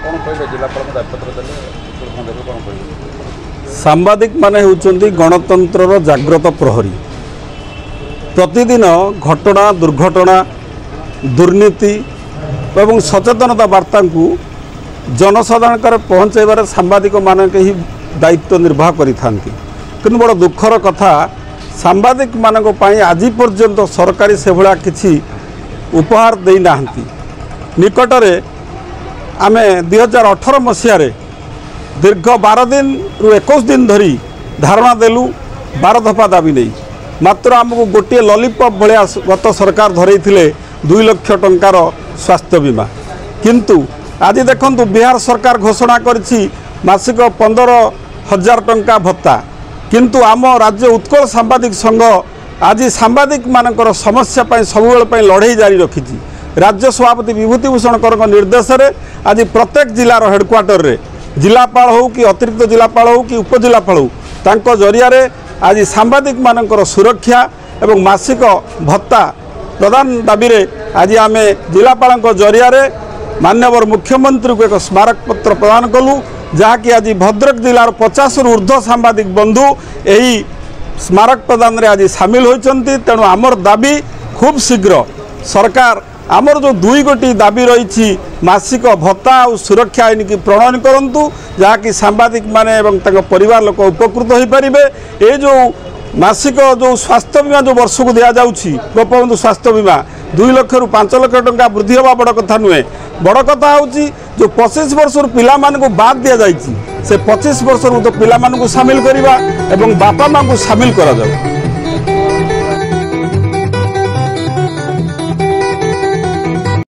कौन कहले जिलापाल दायित्व देले कौन कहले सांबादिक माने होउचंदी गणतंत्र जाग्रत प्रहरी प्रतिदिन घटना दुर्घटना दुर्नीति एवं सचेतनता वार्ता को जनसाधारण पहुँचाइबार सांबादिक मानक ही दायित्व निर्वाह करिथांती किंतु बड़ दुखर कथा सांबादिक मानक पई आज पर्यंत सरकारी से भला किछि उपहार देई नाहंती। निकटरे आमे 2018 मसीह दीर्घ 12 दिन रु 21 दिन धरी धारणा देलु 12 दफा दाबी नहीं मात्र आमको गोटे लॉलीपॉप भाया गत सरकार धरई 2 लाख टंकार स्वास्थ्य बीमा किंतु आज देखंतु बिहार सरकार घोषणा करिछि मासिक 15,000 टंका भत्ता किंतु आम राज्य उत्कल सांबादिक संघ आज सांबादिक मानकर समस्या पाई सबुबेले लड़ाई जारी रखिछि। राज्य सभापति विभूतिभूषण कर निर्देश रे आज प्रत्येक जिलार हेडक्वार्टर रे जिलापाल हो कि अतिरिक्त जिलापाल हो कि उपजिलापाल हो तांको जरिया रे आज सांबादिक मानकर सुरक्षा एवं मासिक भत्ता प्रदान दाबी रे आज आम जिलापाल जरिया रे माननीय मुख्यमंत्री को एक स्मारक पत्र प्रदान कलु जहाँकि आज भद्रक जिलार 50 रु ऊर्ध्व सांबादिक बंधु यही स्मारक प्रदान रे आज सामिल होइचंती। तेणु आमर दाबी खूब शीघ्र सरकार आमर जो 2 गोटी दाबी रही मासिक भत्ता और सुरक्षा आईन की प्रणयन करंतु जहाँकि सांबादिक माने एवं परिवार लोक उपकृत हो पारे। ये जो मासिक जो स्वास्थ्य बीमा जो वर्ष को दिया जाउछि गोपबंधु स्वास्थ्य बीमा 2 लाख रु 5 लाख टंका वृद्धि होगा बड़ कथा नुहे। बड़ कथा होउछि जो 25 वर्ष पिला मान को बाद दिया जाइछि से 25 वर्ष तो पिला मान को शामिल करिबा एवं बापा मां को शामिल करा जाउ।